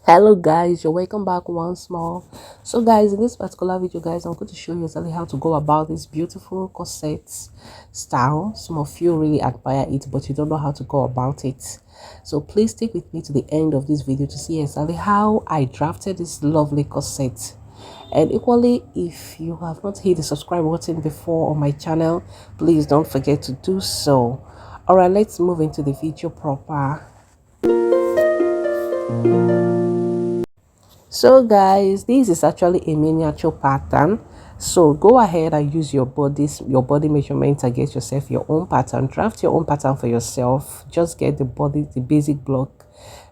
Hello guys, you're welcome back once more. So guys, in this particular video guys, I'm going to show you exactly how to go about this beautiful corset style. Some of you really admire it, but you don't know how to go about it. So please stick with me to the end of this video to see exactly how I drafted this lovely corset. And equally, if you have not hit the subscribe button before on my channel, please don't forget to do so. All right, let's move into the video proper. So guys, this is actually a miniature pattern. So go ahead and use your body measurement and get yourself your own pattern. Draft your own pattern for yourself. Just get the basic block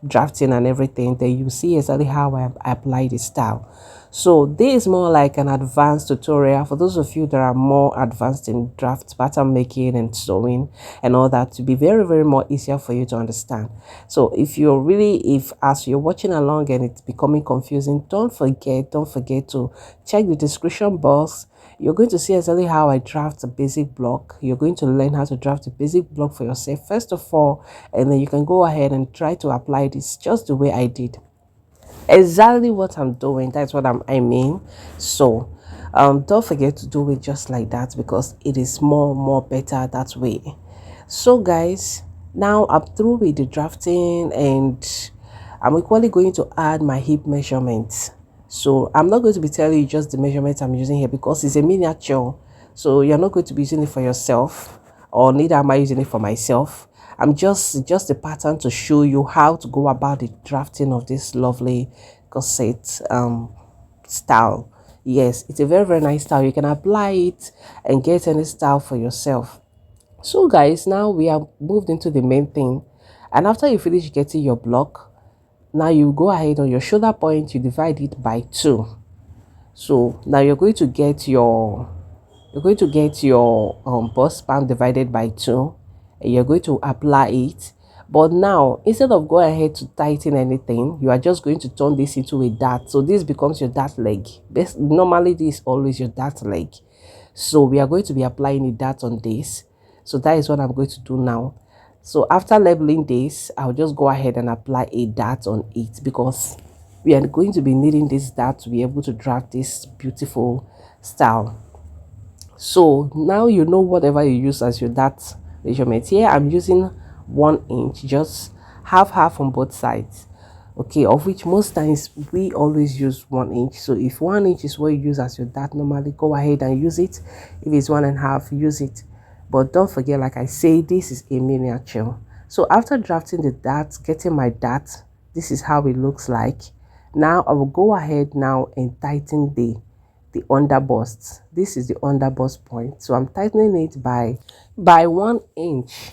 drafting and everything. Then you see exactly how I apply the style. So this is more like an advanced tutorial for those of you that are more advanced in draft pattern making and sewing and all that, to be very more easier for you to understand. So if as you're watching along and it's becoming confusing, don't forget to check the description box. You're going to see exactly how I draft a basic block. You're going to learn how to draft a basic block for yourself first of all, and then you can go ahead and try to apply this just the way I did. Exactly what I'm doing, that's what I mean. So don't forget to do it just like that, because it is more better that way. So guys, now I'm through with the drafting, and I'm equally going to add my hip measurements. So I'm not going to be telling you just the measurements I'm using here, because it's a miniature, so you're not going to be using it for yourself, or neither am I using it for myself. I'm just a pattern to show you how to go about the drafting of this lovely corset style. Yes, it's a very nice style. You can apply it and get any style for yourself. So guys, now we have moved into the main thing, and after you finish getting your block, now you go ahead on your shoulder point, you divide it by 2. So now you're going to get your bust span divided by 2, and you're going to apply it. But now, instead of going ahead to tighten anything, you are just going to turn this into a dart. So this becomes your dart leg. Normally this is always your dart leg, so we are going to be applying a dart on this. So that is what I'm going to do now. So after leveling this, I'll just go ahead and apply a dart on it, because we are going to be needing this dart to be able to draft this beautiful style. So now you know whatever you use as your dart measurement. Here I'm using 1 inch, just half on both sides, okay, of which most times we always use 1 inch. So if 1 inch is what you use as your dart normally, go ahead and use it. If it's 1.5, use it. But don't forget, like I say, this is a miniature. So after drafting the dart, getting my dart, this is how it looks like. Now I will go ahead now and tighten the underbust. This is the underbust point, so I'm tightening it by 1 inch.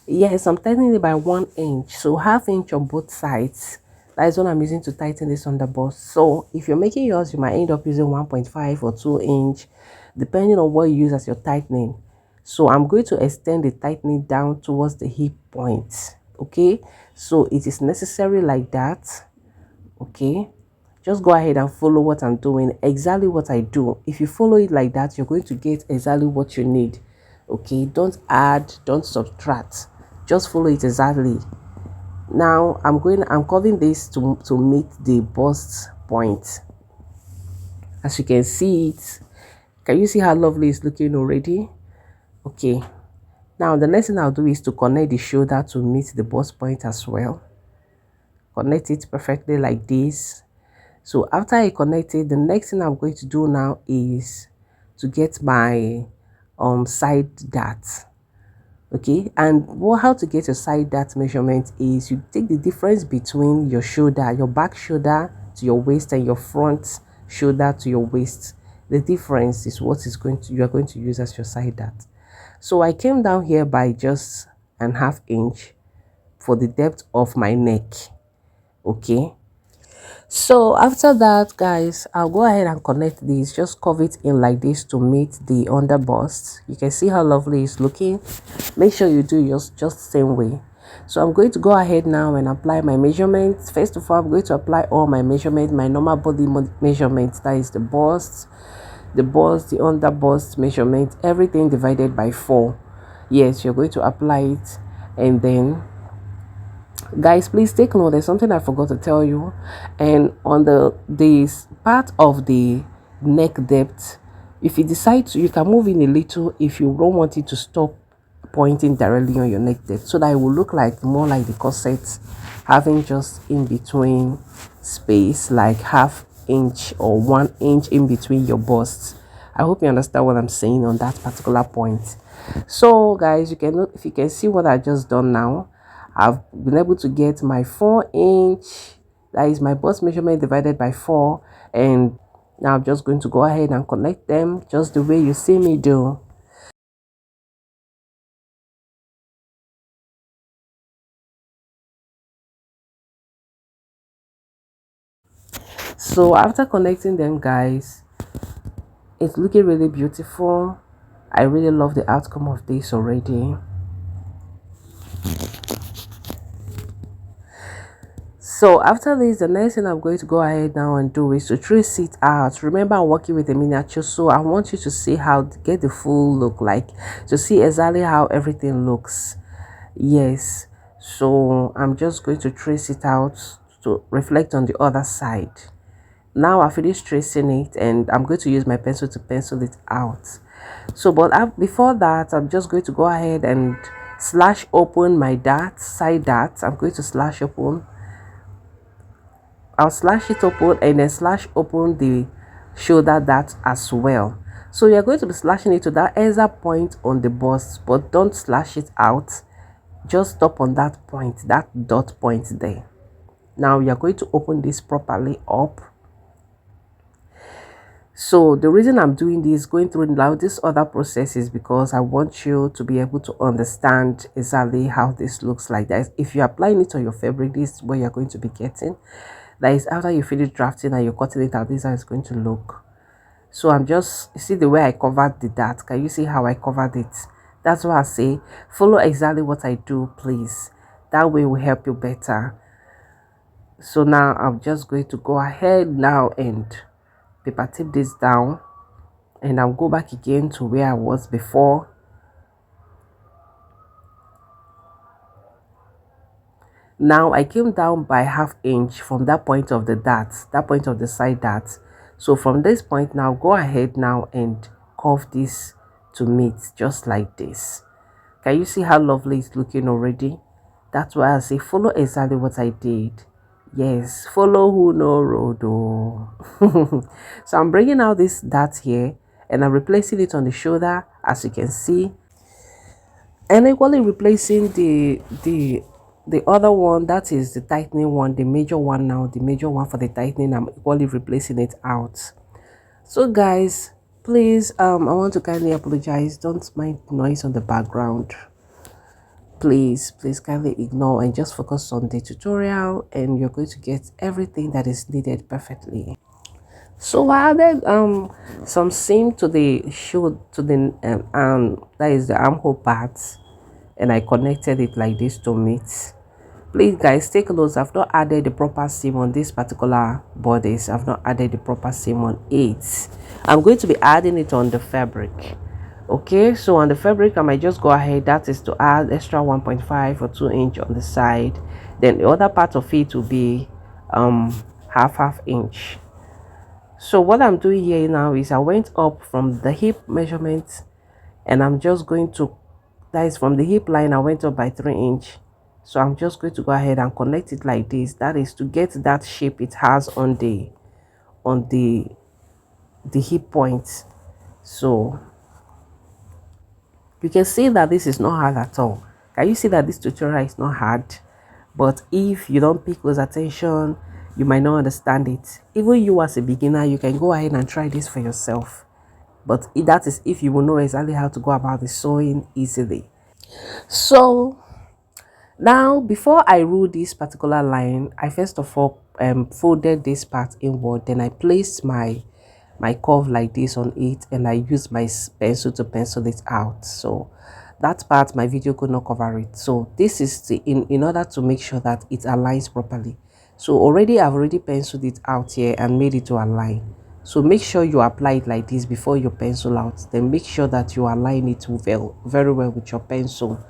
Yes, I'm tightening it by 1 inch, so half inch on both sides. That is what I'm using to tighten this underbust. So if you're making yours, you might end up using 1.5 or 2 inch, depending on what you use as your tightening. So I'm going to extend the tightening down towards the hip point. Okay, so it is necessary like that. Okay, just go ahead and follow what I'm doing, exactly what I do. If you follow it like that, you're going to get exactly what you need. Okay, don't add, don't subtract, just follow it exactly. Now I'm curving this to meet the bust point. As you can see it, can you see how lovely it's looking already? Okay, now the next thing I'll do is to connect the shoulder to meet the bust point as well. Connect it perfectly like this. So after I connect it, the next thing I'm going to do now is to get my side dart. Okay, and how to get your side dart measurement is you take the difference between your shoulder, your back shoulder to your waist, and your front shoulder to your waist. The difference is what you are going to use as your side dart. So I came down here by just an half inch for the depth of my neck. Okay, so after that guys, I'll go ahead and connect this, just curve it in like this to meet the underbust. You can see how lovely it's looking. Make sure you do yours just the same way. So I'm going to go ahead now and apply my measurements. First of all, I'm going to apply all my measurements, my normal body measurements, that is the bust, the underbust measurement, everything divided by 4. Yes, you're going to apply it, and then Guys, please take note, there's something I forgot to tell you. And on the this part of the neck depth, if you decide to, you can move in a little if you don't want it to stop pointing directly on your neck depth, so that it will look like more like the corset, having just in between space like half inch or 1 inch in between your busts. I hope you understand what I'm saying on that particular point. So guys, you can, if you can see what I just done now, I've been able to get my 4 inch, that is my bust measurement divided by 4, and now I'm just going to go ahead and connect them just the way you see me do. So after connecting them, guys, it's looking really beautiful. I really love the outcome of this already. So after this, the next thing I'm going to go ahead now and do is to trace it out. Remember, I'm working with a miniature, so I want you to see how to get the full look, like to see exactly how everything looks. Yes, so I'm just going to trace it out to reflect on the other side. Now I finished tracing it, and I'm going to use my pencil to pencil it out. So before that, I'm just going to go ahead and slash open my dart, side dart. I'm going to slash open, I'll slash it open, and then slash open the shoulder dart as well. So you're going to be slashing it to that exact point on the bust, but don't slash it out. Just stop on that point, that dot point there. Now you're going to open this properly up. So the reason I'm doing this, going through now this other process, is because I want you to be able to understand exactly how this looks like. That is, if you're applying it on your fabric, this is what you're going to be getting. That is, after you finish drafting and you're cutting it out, this is how it's going to look. So I'm just, you see the way I covered the dart. Can you see how I covered it? That's why I say follow exactly what I do, please. That way will help you better. So now I'm just going to go ahead now and paper tape this down, and I'll go back again to where I was before. Now I came down by ½ inch from that point of the dart, that point of the side dart. So from this point now, go ahead now and curve this to meet just like this. Can you see how lovely it's looking already? That's why I say follow exactly what I did. Yes, follow who no road. Oh. So I'm bringing out this dart here, and I'm replacing it on the shoulder, as you can see, and equally replacing the other one, that is the tightening one, the major one. Now the major one for the tightening, I'm equally replacing it out. So guys, please, I want to kindly apologize, don't mind noise on the background. Please kindly ignore and just focus on the tutorial, and you're going to get everything that is needed perfectly. So I added some seam to the shoe, to the that is the armhole parts, and I connected it like this to meet. Please guys, take a look, I've not added the proper seam on this particular bodice. I've not added the proper seam on it. I'm going to be adding it on the fabric. Okay, so on the fabric, I might just go ahead, that is to add extra 1.5 or 2 inch on the side. Then the other part of it will be half inch. So what I'm doing here now is I went up from the hip measurement, and I'm just going to, that is from the hip line, I went up by 3 inch. So I'm just going to go ahead and connect it like this. That is to get that shape it has on the hip point. So you can see that this is not hard at all. Can you see that this tutorial is not hard? But if you don't pay close attention, you might not understand it. Even you as a beginner, you can go ahead and try this for yourself. But that is if you will know exactly how to go about the sewing easily. So now, before I rule this particular line, I first of all folded this part inward. Then I placed my curve like this on it, and I used my pencil to pencil it out. So that part my video could not cover it. So this is the in order to make sure that it aligns properly. So I've already penciled it out here and made it to align. So make sure you apply it like this before you pencil out. Then make sure that you align it very well with your pencil.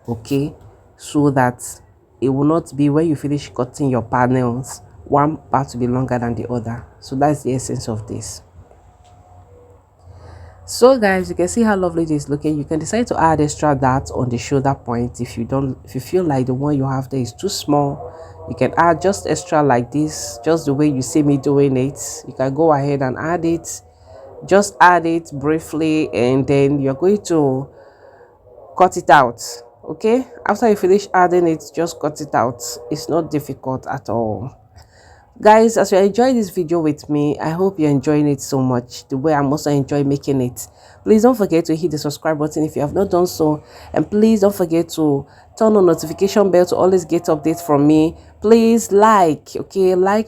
Okay, so that it will not be when you finish cutting your panels, one part to be longer than the other. So that's the essence of this. So guys, you can see how lovely this is looking. You can decide to add extra dart on the shoulder point if you feel like the one you have there is too small. You can add just extra like this, just the way you see me doing it. You can go ahead and add it. Just add it briefly, and then you're going to cut it out. Okay, after you finish adding it, just cut it out. It's not difficult at all. Guys, as you enjoy this video with me, I hope you're enjoying it so much the way I'm also enjoying making it. Please don't forget to hit the subscribe button if you have not done so, and please don't forget to turn on notification bell to always get updates from me. Please like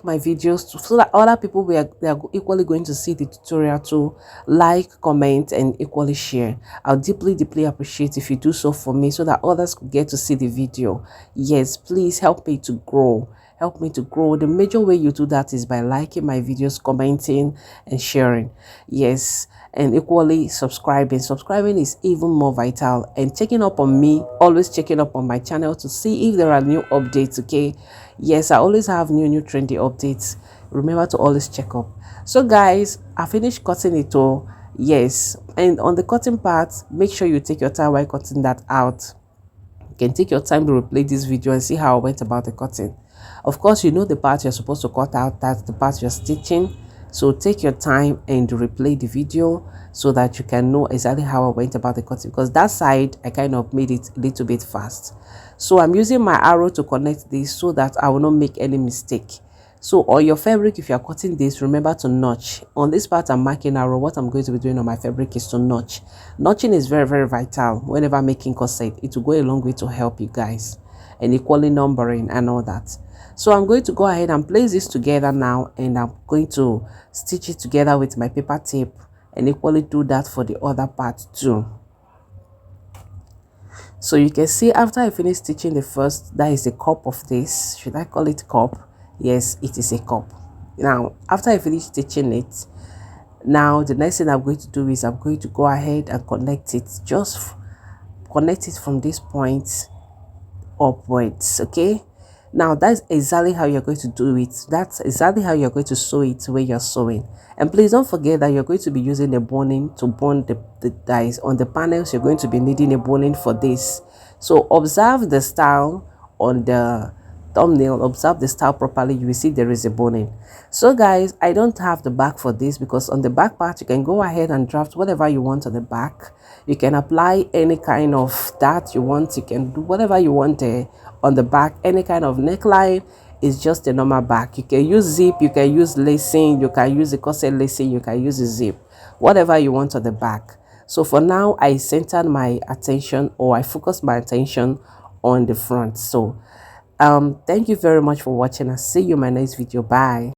my videos so that other people they are equally going to see the tutorial too. Like, comment, and equally share. I'll deeply appreciate if you do so for me so that others could get to see the video. Yes, please help me to grow. Help me to grow. The major way you do that is by liking my videos, commenting, and sharing. Yes, and equally subscribing. Subscribing is even more vital, and checking up on me, always checking up on my channel to see if there are new updates. Okay, yes, I always have new trendy updates. Remember to always check up. So guys, I finished cutting it all. Yes, and on the cutting part, make sure you take your time while cutting that out. You can take your time to replay this video and see how I went about the cutting. Of course, you know the part you're supposed to cut out, that's the part you're stitching. So take your time and replay the video so that you can know exactly how I went about the cutting, because that side I kind of made it a little bit fast. So I'm using my arrow to connect this so that I will not make any mistake. So on your fabric, if you are cutting this, remember to notch. On this part I'm marking arrow, what I'm going to be doing on my fabric is to notch. Notching is very vital whenever making corset. It will go a long way to help you guys, and equally numbering and all that. So I'm going to go ahead and place this together now, and I'm going to stitch it together with my paper tape, and equally do that for the other part too. So you can see after I finish stitching the first, that is the cup of this. Should I call it cup? Yes, it is a cup. Now after I finish stitching it, now the next thing I'm going to do is I'm going to go ahead and connect it. Just connect it from this point upwards. Okay, now that's exactly how you're going to do it. That's exactly how you're going to sew it where you're sewing. And please don't forget that you're going to be using a boning to bond the dies on the panels. You're going to be needing a boning for this. So observe the style on the thumbnail, observe the style properly, you will see there is a boning. So guys, I don't have the back for this, because on the back part you can go ahead and draft whatever you want on the back. You can apply any kind of that you want. You can do whatever you want there on the back. Any kind of neckline is just a normal back. You can use zip, you can use lacing, you can use the corset lacing, you can use a zip, whatever you want on the back. So for now I centered my attention, or I focused my attention on the front. So thank you very much for watching. I'll see you in my next video. Bye.